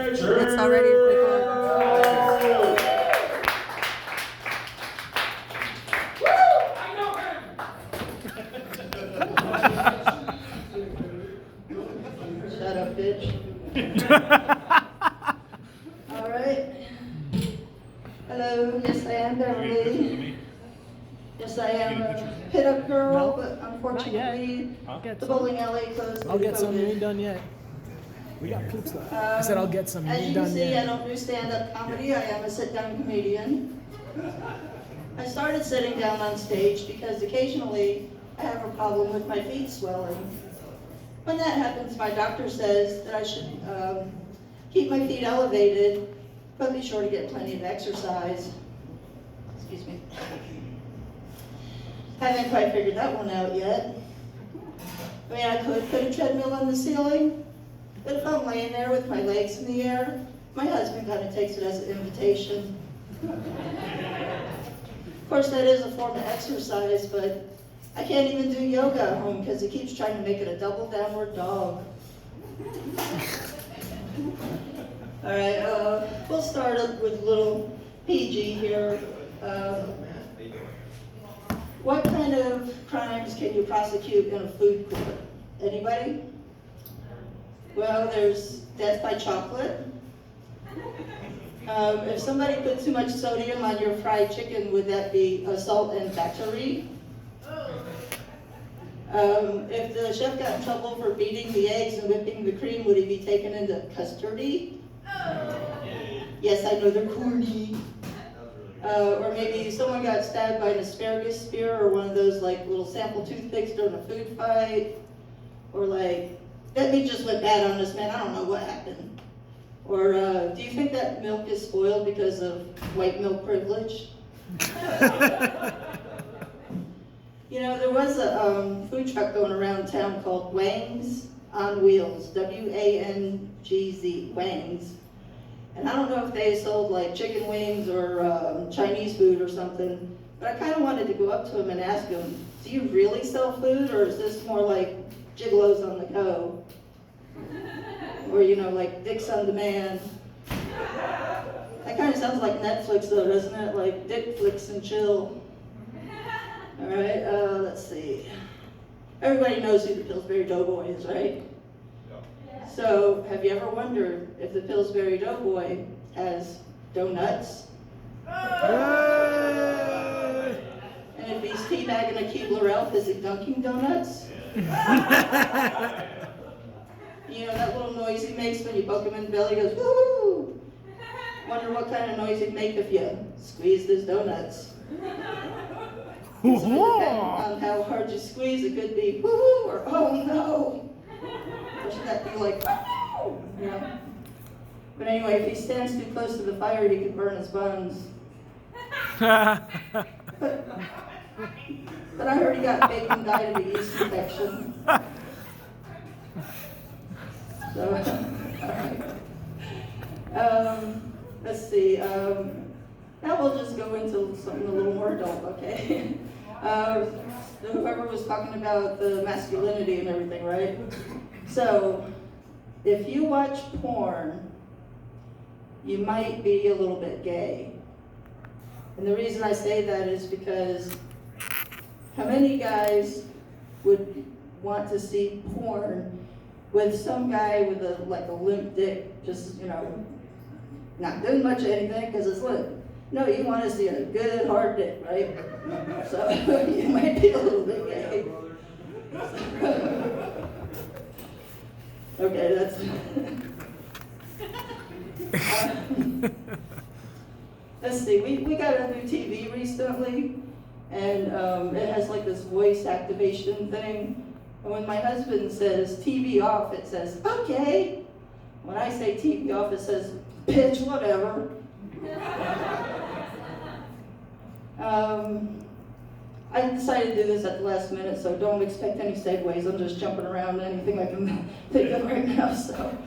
It's already recorded. Shut up, bitch. All right. Hello, yes I am Beverly. Yes I am a pit-up girl, but unfortunately the bowling alley closed. I'll get some, you ain't done yet. We got poops left. I said I'll get some, you As ain't you can done see, yet. I don't do stand-up comedy, I am a sit-down comedian. I started sitting down on stage because occasionally I have a problem with my feet swelling. When that happens, my doctor says that I should keep my feet elevated, but be sure to get plenty of exercise. Excuse me. Haven't quite figured that one out yet. I mean, I could put a treadmill on the ceiling, but if I'm laying there with my legs in the air, my husband kind of takes it as an invitation. Of course, that is a form of exercise, but I can't even do yoga at home because he keeps trying to make it a double downward dog. All right, we'll start up with a little PG here. What kind of crimes can you prosecute in a food court? Anybody? Well, there's death by chocolate. If somebody put too much sodium on your fried chicken, would that be assault and battery? If the chef got in trouble for beating the eggs and whipping the cream, would he be taken into custody? Yes, I know they're corny. Or maybe someone got stabbed by an asparagus spear or one of those like little sample toothpicks during a food fight. Or like, that meat just went bad on this man, I don't know what happened. Or do you think that milk is spoiled because of white milk privilege? You know, there was a food truck going around town called Wang's on Wheels, W-A-N-G-Z, Wang's. And I don't know if they sold like chicken wings or Chinese food or something, but I kind of wanted to go up to him and ask him, do you really sell food, or is this more like gigolos on the go? Or, you know, like Dicks on Demand. That kind of sounds like Netflix though, doesn't it? Like Dick Flicks and chill. All right, let's see. Everybody knows who the Pillsbury Doughboy is, right? So, have you ever wondered if the Pillsbury Doughboy has donuts? And if he's teabagging a Keebler Elf, is he dunking donuts? You know that little noise he makes when you poke him in the belly? He goes, woo! Wonder what kind of noise he'd make if you squeezed his donuts. So depending on how hard you squeeze, it could be woo or oh no. Or should that be like woo? You know? But anyway, if he stands too close to the fire, he could burn his buns. But I heard he got baked and died of a yeast infection. So, let's see. Now we'll just go into something a little more adult, okay? Whoever was talking about the masculinity and everything, right? So, if you watch porn, you might be a little bit gay. And the reason I say that is because how many guys would want to see porn with some guy with a limp dick, just, you know, not doing much of anything because it's limp. No, you want to see a good hard dick, right? So you might be a little bit gay. Okay, that's. Let's see. We got a new TV recently, and it has like this voice activation thing. And when my husband says TV off, it says okay. When I say TV off, it says bitch, whatever. I decided to do this at the last minute, so don't expect any segues. I'm just jumping around anything I can think of right now. So,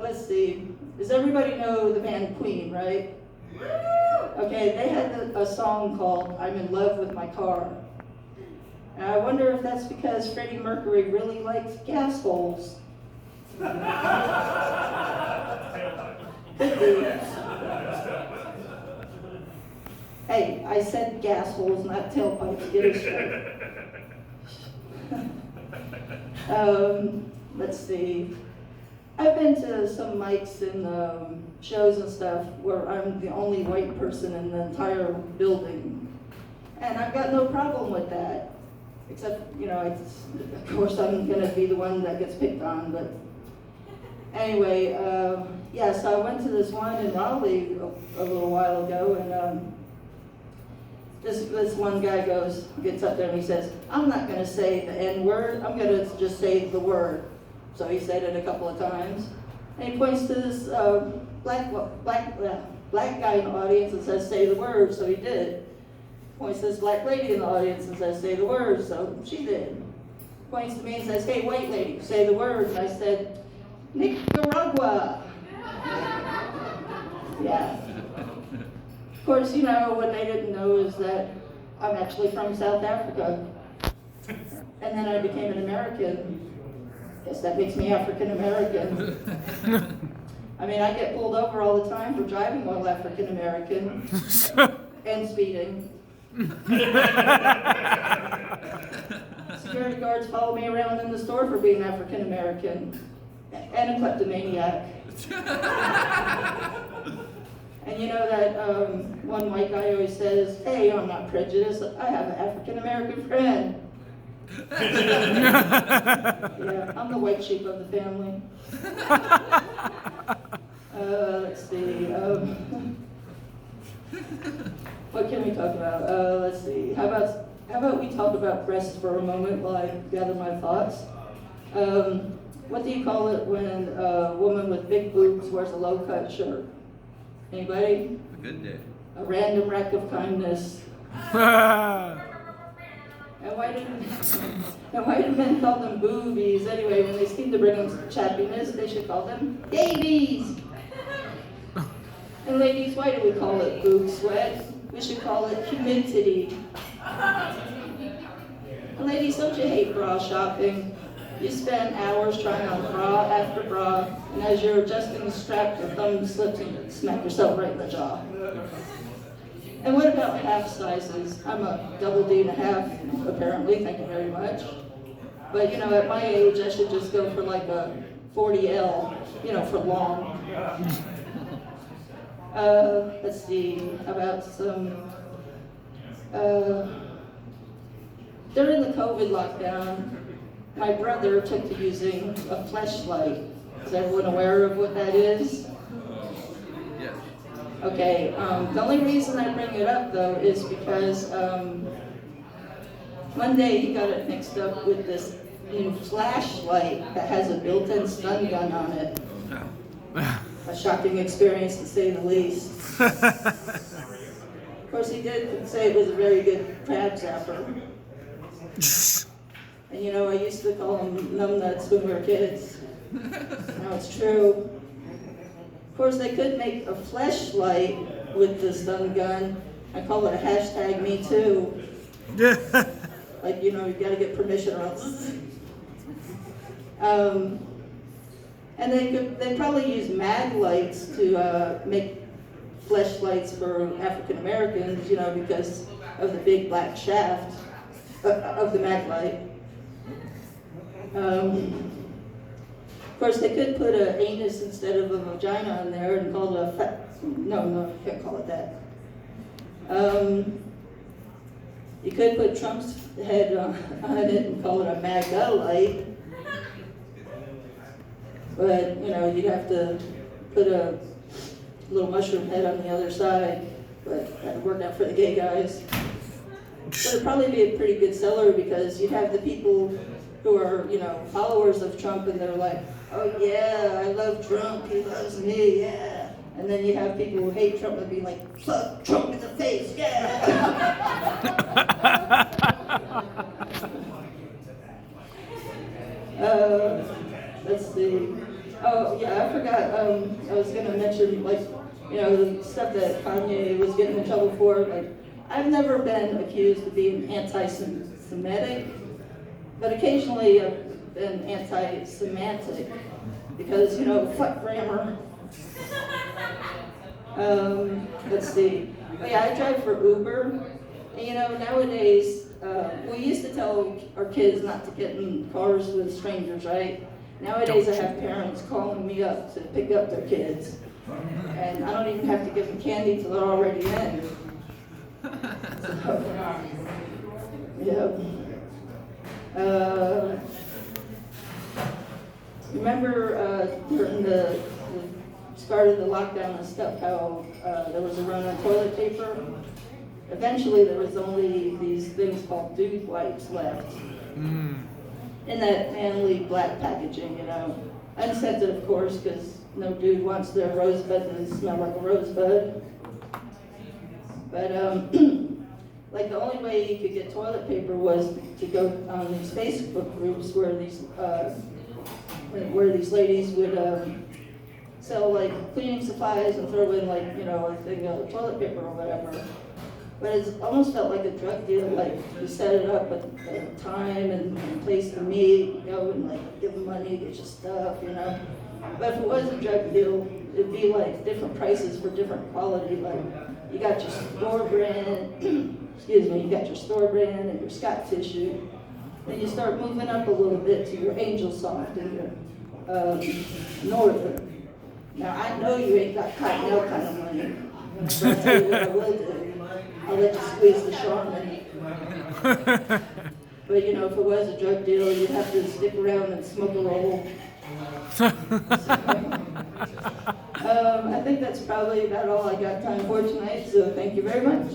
let's see. Does everybody know the band Queen, right? Okay, they had a song called I'm in Love with My Car. And I wonder if that's because Freddie Mercury really likes gas holes. City. Hey, I said gas holes, not tailpipes, get it straight. Let's see. I've been to some mics and shows and stuff where I'm the only white person in the entire building. And I've got no problem with that. Except, you know, of course I'm gonna be the one that gets picked on, but anyway, yeah, so I went to this one in Raleigh a little while ago, and this one guy gets up there and he says, I'm not gonna say the N-word, I'm gonna just say the word. So he said it a couple of times, and he points to this black guy in the audience and says, say the word, so he did. Points to this black lady in the audience and says, say the word, so she did. Points to me and says, hey, white lady, say the word, and I said, Nicaragua. Yeah. Of course, you know, what they didn't know is that I'm actually from South Africa. And then I became an American. Guess that makes me African American. I mean, I get pulled over all the time for driving while African American and speeding. Security guards follow me around in the store for being African American and a kleptomaniac. And you know that one white guy always says, hey, I'm not prejudiced, I have an African American friend. Yeah, I'm the white sheep of the family. Let's see. What can we talk about? Let's see. How about we talk about breasts for a moment while I gather my thoughts? What do you call it when a woman with big boobs wears a low-cut shirt? Anybody? A good day. A random act of kindness. And why do men call them boobies anyway? When they seem to bring them chappiness, they should call them babies. And ladies, why do we call it boob sweat? We should call it humidity. And ladies, don't you hate bra shopping? You spend hours trying on bra after bra, and as you're adjusting the strap, your thumb slips and you smack yourself right in the jaw. And what about half sizes? I'm a double D and a half, apparently, thank you very much. But you know, at my age, I should just go for like a 40L, you know, for long. Let's see, about some, during the COVID lockdown, my brother took to using a fleshlight. Is everyone aware of what that is? Yes. Okay, the only reason I bring it up though is because one day he got it mixed up with this new flashlight that has a built-in stun gun on it. A shocking experience to say the least. Of course he did say it was a very good crab zapper. And you know, I used to call them numbnuts when we were kids. Now it's true. Of course, they could make a fleshlight with the stun gun. I call it a hashtag me too. Like, you know, you gotta get permission or else. And they'd probably use mag lights to make fleshlights for African Americans, you know, because of the big black shaft of the mag light. Of course, they could put an anus instead of a vagina on there and call it a no, you can't call it that. You could put Trump's head on it and call it a MAGA light. But, you know, you'd have to put a little mushroom head on the other side, but that would work out for the gay guys. But it'd probably be a pretty good seller because you'd have the people who are, you know, followers of Trump and they're like, oh yeah, I love Trump, he loves me, yeah. And then you have people who hate Trump and be like, fuck Trump in the face, yeah. Let's see. Oh yeah, I forgot, I was gonna mention, like, you know, the stuff that Kanye was getting in trouble for. Like, I've never been accused of being anti-Semitic, but occasionally I've been anti-semantic because, you know, fuck grammar. Let's see. Oh yeah, I drive for Uber. And, you know, nowadays, we used to tell our kids not to get in cars with strangers, right? Nowadays, I have parents calling me up to pick up their kids. And I don't even have to give them candy till they're already in. So, yeah. Remember during the start of the lockdown and stuff, how there was a run on toilet paper? Eventually, there was only these things called dude wipes left in that manly black packaging, you know. Unscented, of course, because no dude wants their rosebud to smell like a rosebud. But like the only way you could get toilet paper was to go on these Facebook groups where these ladies would sell like cleaning supplies and throw in like, you know, a thing of toilet paper or whatever. But it almost felt like a drug deal, like you set it up at a time and place to meet, you know, and like give them money, get your stuff, you know. But if it was a drug deal, it'd be like different prices for different quality. Like you got your store brand, excuse me, you got your store brand and your Scott tissue. Then you start moving up a little bit to your Angel Soft and your Northern. Now I know you ain't got Cottonelle kind of money. But I'll tell you what I will do. I'll let you squeeze the Charmin. But you know, if it was a drug deal, you'd have to stick around and smoke a roll. So, I think that's probably about all I got time for tonight, so thank you very much.